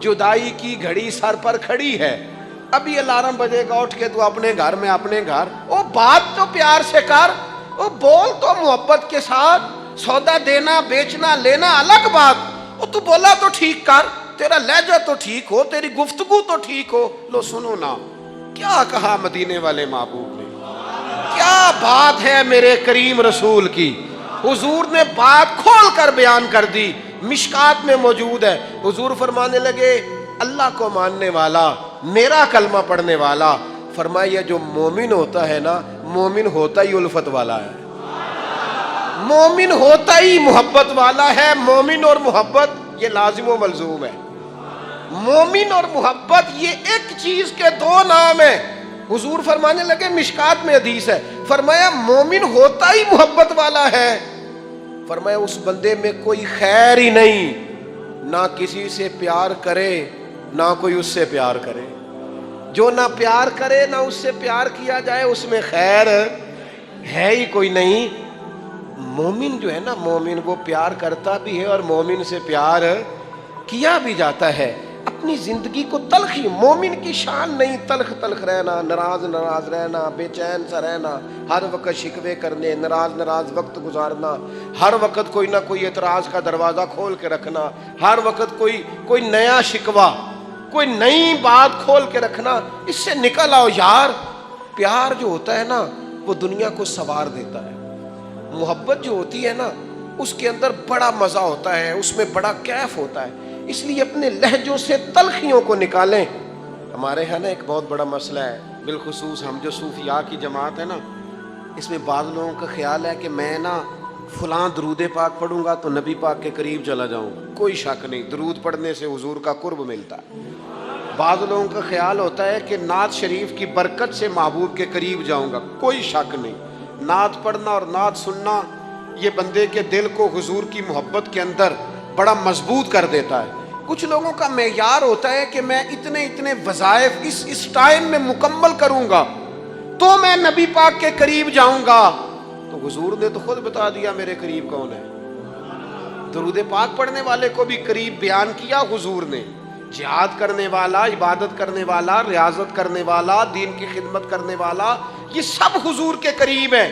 جدائی کی گھڑی سر پر کھڑی ہے، ابھی الارم بجے گا اٹھ کے تو اپنے گھر میں اپنے گھر. وہ بات تو پیار سے کر، وہ بول تو محبت کے ساتھ. سودا دینا بیچنا لینا الگ بات، وہ تو بولا تو ٹھیک کر، تیرا لہجہ تو ٹھیک ہو، تیری گفتگو تو ٹھیک ہو. لو سنو نا کیا کہا مدینے والے محبوب نے، کیا بات ہے میرے کریم رسول کی. حضور نے بات کھول کر بیان کر دی، مشکات میں موجود ہے. حضور فرمانے لگے اللہ کو ماننے والا، میرا کلمہ پڑھنے والا، فرمایا جو مومن ہوتا ہے نا، مومن ہوتا ہی الفت والا ہے، مومن ہوتا ہی محبت والا ہے. مومن اور محبت یہ لازم و ملزوم ہے. مومن اور محبت یہ ایک چیز کے 2 نام ہیں. حضور فرمانے لگے، مشکات میں حدیث ہے، فرمایا مومن ہوتا ہی محبت والا ہے. فرمایا اس بندے میں کوئی خیر ہی نہیں، نہ کسی سے پیار کرے نہ کوئی اس سے پیار کرے. جو نہ پیار کرے نہ اس سے پیار کیا جائے، اس میں خیر ہے ہی کوئی نہیں. مومن جو ہے نا، مومن وہ پیار کرتا بھی ہے اور مومن سے پیار کیا بھی جاتا ہے. اپنی زندگی کو تلخی، مومن کی شان نہیں تلخ تلخ رہنا، ناراض رہنا، بے چین سا رہنا، ہر وقت شکوے کرنے، ناراض وقت گزارنا، ہر وقت کوئی نہ کوئی اعتراض کا دروازہ کھول کے رکھنا، ہر وقت کوئی نیا شکوہ، کوئی نئی بات کھول کے رکھنا. اس سے نکل آؤ یار. پیار جو ہوتا ہے نا وہ دنیا کو سنوار دیتا ہے. محبت جو ہوتی ہے نا اس کے اندر بڑا مزہ ہوتا ہے، اس میں بڑا کیف ہوتا ہے. اس لیے اپنے لہجوں سے تلخیوں کو نکالیں. ہمارے ہاں نا ایک بہت بڑا مسئلہ ہے، بالخصوص ہم جو صوفیاء کی جماعت ہے نا، اس میں بعض لوگوں کا خیال ہے کہ میں نا فلاں درود پاک پڑھوں گا تو نبی پاک کے قریب چلا جاؤں گا. کوئی شک نہیں، درود پڑھنے سے حضور کا قرب ملتا ہے. بعض لوگوں کا خیال ہوتا ہے کہ نعت شریف کی برکت سے محبوب کے قریب جاؤں گا. کوئی شک نہیں، نعت پڑھنا اور نعت سننا یہ بندے کے دل کو حضور کی محبت کے اندر بڑا مضبوط کر دیتا ہے. کچھ لوگوں کا معیار ہوتا ہے کہ میں اتنے وظائف اس ٹائم میں مکمل کروں گا تو میں نبی پاک کے قریب جاؤں گا. تو حضور نے تو خود بتا دیا میرے قریب کون ہے. درود پاک پڑھنے والے کو بھی قریب بیان کیا حضور نے. جہاد کرنے والا، عبادت کرنے والا، ریاضت کرنے والا، دین کی خدمت کرنے والا، یہ سب حضور کے قریب ہے.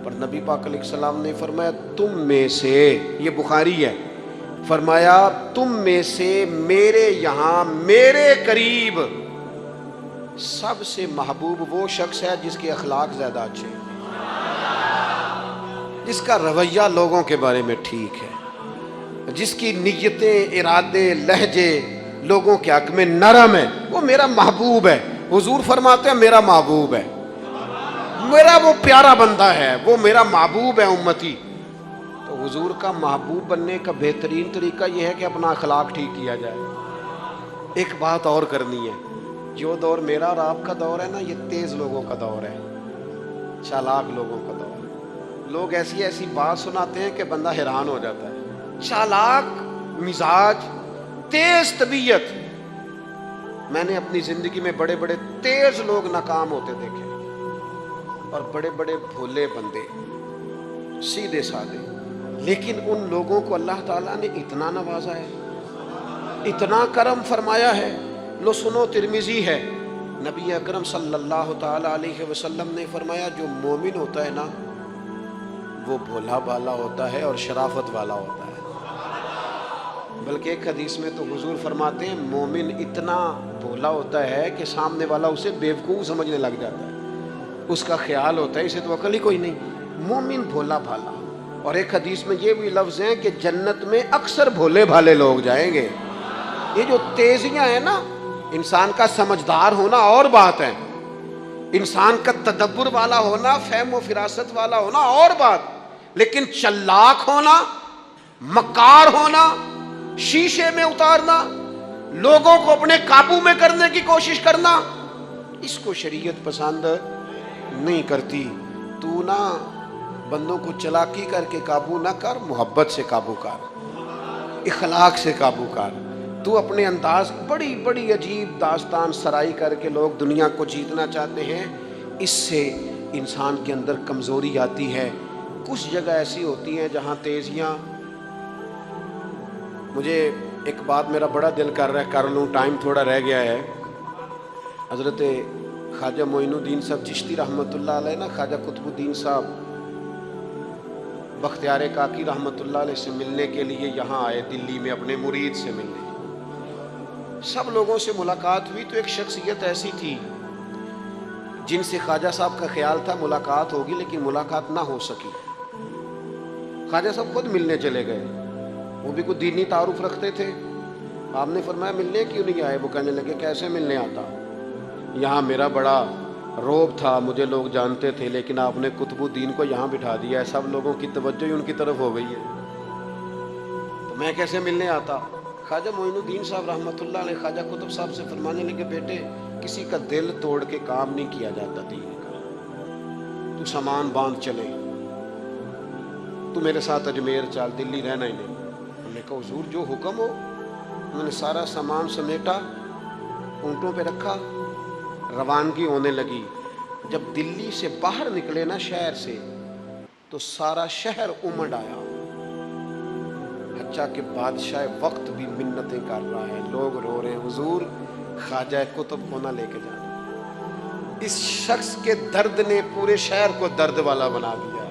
پر نبی پاک علیہ السلام نے فرمایا تم میں سے، یہ بخاری ہے، فرمایا تم میں سے میرے یہاں میرے قریب سب سے محبوب وہ شخص ہے جس کے اخلاق زیادہ اچھے، جس کا رویہ لوگوں کے بارے میں ٹھیک ہے، جس کی نیتیں، ارادے، لہجے لوگوں کے حق میں نرم ہے، وہ میرا محبوب ہے. حضور فرماتے ہیں میرا محبوب ہے، میرا وہ پیارا بندہ ہے، وہ میرا محبوب ہے امتی. تو حضور کا محبوب بننے کا بہترین طریقہ یہ ہے کہ اپنا اخلاق ٹھیک کیا جائے. ایک بات اور کرنی ہے، جو دور میرا اور آپ کا دور ہے نا، یہ تیز لوگوں کا دور ہے، چالاک لوگوں کا دور ہے. لوگ ایسی بات سناتے ہیں کہ بندہ حیران ہو جاتا ہے. چالاک مزاج، تیز طبیعت. میں نے اپنی زندگی میں بڑے بڑے تیز لوگ ناکام ہوتے دیکھے اور بڑے بڑے بھولے بندے سیدھے سادے، لیکن ان لوگوں کو اللہ تعالیٰ نے اتنا نوازا ہے، اتنا کرم فرمایا ہے۔ لو سنو، ترمذی ہے، نبی اکرم صلی اللہ تعالیٰ علیہ وسلم نے فرمایا جو مومن ہوتا ہے نا وہ بھولا بالا ہوتا ہے اور شرافت والا ہوتا ہے۔ بلکہ ایک حدیث میں تو حضور فرماتے ہیں مومن اتنا بھولا ہوتا ہے کہ سامنے والا اسے بیوقوف سمجھنے لگ جاتا ہے، اس کا خیال ہوتا ہے اسے تو عقل ہی کوئی نہیں، مومن بھولا بھالا۔ اور ایک حدیث میں یہ بھی لفظ ہیں کہ جنت میں اکثر بھولے بھالے لوگ جائیں گے۔ یہ جو تیزیاں ہیں نا، انسان کا سمجھدار ہونا اور بات ہے، انسان کا تدبر والا ہونا، فہم و فراست والا ہونا اور بات، لیکن چلاک ہونا، مکار ہونا، شیشے میں اتارنا، لوگوں کو اپنے قابو میں کرنے کی کوشش کرنا، اس کو شریعت پسند نہیں کرتی۔ تو نہ بندوں کو چلاکی کر کے قابو نہ کر، محبت سے قابو کر، اخلاق سے قابو کر۔ تو اپنے انداز بڑی بڑی عجیب داستان سرائی کر کے لوگ دنیا کو جیتنا چاہتے ہیں، اس سے انسان کے اندر کمزوری آتی ہے۔ کچھ جگہ ایسی ہوتی ہیں جہاں تیزیاں، مجھے ایک بات میرا بڑا دل کر رہا ہے، کر لوں، ٹائم تھوڑا رہ گیا ہے۔ حضرت خواجہ معین الدین صاحب چشتی رحمۃ اللہ علیہ نا، خواجہ قطب الدین صاحب بختیار کاکی رحمۃ اللہ علیہ سے ملنے کے لیے یہاں آئے دلی میں، اپنے مرید سے ملنے۔ سب لوگوں سے ملاقات ہوئی تو ایک شخصیت ایسی تھی جن سے خواجہ صاحب کا خیال تھا ملاقات ہوگی، لیکن ملاقات نہ ہو سکی۔ خواجہ صاحب خود ملنے چلے گئے، وہ بھی کوئی دینی تعارف رکھتے تھے۔ آپ نے فرمایا ملنے کیوں نہیں آئے؟ وہ کہنے لگے کیسے ملنے آتا، یہاں میرا بڑا روب تھا، مجھے لوگ جانتے تھے، لیکن آپ نے قطب الدین کو یہاں بٹھا دیا ہے، سب لوگوں کی توجہ ہی ان کی طرف ہو گئی ہے، تو میں کیسے ملنے آتا؟ خواجہ معین الدین صاحب رحمۃ اللہ علیہ خواجہ قطب صاحب سے فرمانے لگے بیٹے کسی کا دل توڑ کے کام نہیں کیا جاتا دین کا، تو سامان باندھ چلے، تو میرے ساتھ اجمیر چل، دلی رہنا ہی نہیں۔ انہوں نے کہا حضور جو حکم ہو۔ انہوں نے سارا سامان سمیٹا، اونٹوں پہ رکھا، روانگی ہونے لگی۔ جب دلی سے باہر نکلے نا شہر سے، تو سارا شہر امڈ آیا، حتیٰ کہ بادشاہ وقت بھی منتیں کر رہا ہے، لوگ رو رہے ہیں حضور خواجہ قطب کو نہ لے کے جانا۔ اس شخص کے درد نے پورے شہر کو درد والا بنا دیا،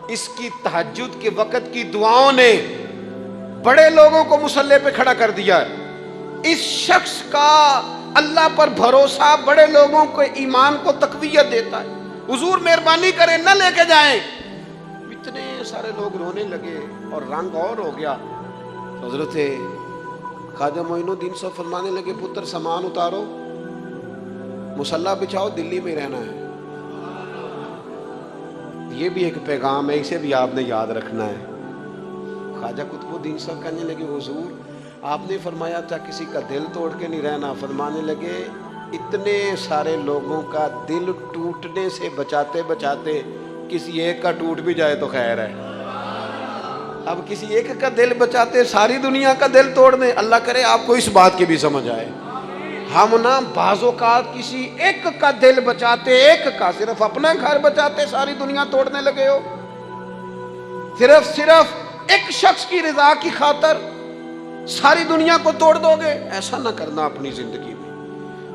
اس کی تہجد کے وقت کی دعاؤں نے بڑے لوگوں کو مصلی پہ کھڑا کر دیا۔ اس شخص کا اللہ پر بھروسہ بڑے لوگوں کو ایمان کو تقویت دیتا ہے۔ حضور مہربانی کریں نہ لے کے جائیں۔ اتنے سارے لوگ رونے لگے اور رنگ اور ہو گیا۔ حضرت خواجہ معین الدین صاحب فرمانے لگے پتر سامان اتارو، مصلی بچھاؤ، دلی میں رہنا ہے۔ یہ بھی ایک پیغام ہے، اسے بھی آپ نے یاد رکھنا ہے۔ خواجہ قطب الدین صاحب کہنے لگے حضور آپ نے فرمایا تھا کسی کا دل توڑ کے نہیں رہنا۔ فرمانے لگے اتنے سارے لوگوں کا دل ٹوٹنے سے بچاتے بچاتے کسی ایک کا ٹوٹ بھی جائے تو خیر ہے، اب کسی ایک کا دل بچاتے ساری دنیا کا دل توڑ دیں۔ اللہ کرے آپ کو اس بات کی بھی سمجھ آئے۔ ہم نا بعض اوقات کسی ایک کا دل بچاتے، ایک کا، صرف اپنا گھر بچاتے ساری دنیا توڑنے لگے ہو، صرف ایک شخص کی رضا کی خاطر ساری دنیا کو توڑ دو گے۔ ایسا نہ کرنا اپنی زندگی میں۔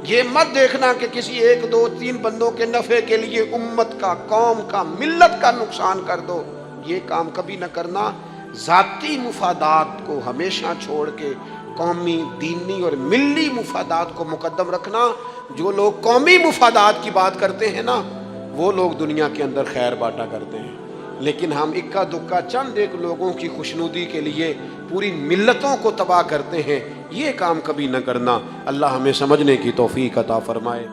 یہ مت دیکھنا کہ کسی ایک دو تین بندوں کے نفع کے لیے امت کا، قوم کا، ملت کا نقصان کر دو، یہ کام کبھی نہ کرنا۔ ذاتی مفادات کو ہمیشہ چھوڑ کے قومی، دینی اور ملی مفادات کو مقدم رکھنا۔ جو لوگ قومی مفادات کی بات کرتے ہیں نا، وہ لوگ دنیا کے اندر خیر بانٹا کرتے ہیں، لیکن ہم اکا دکا چند ایک لوگوں کی خوشنودی کے لیے پوری ملتوں کو تباہ کرتے ہیں۔ یہ کام کبھی نہ کرنا۔ اللہ ہمیں سمجھنے کی توفیق عطا فرمائے۔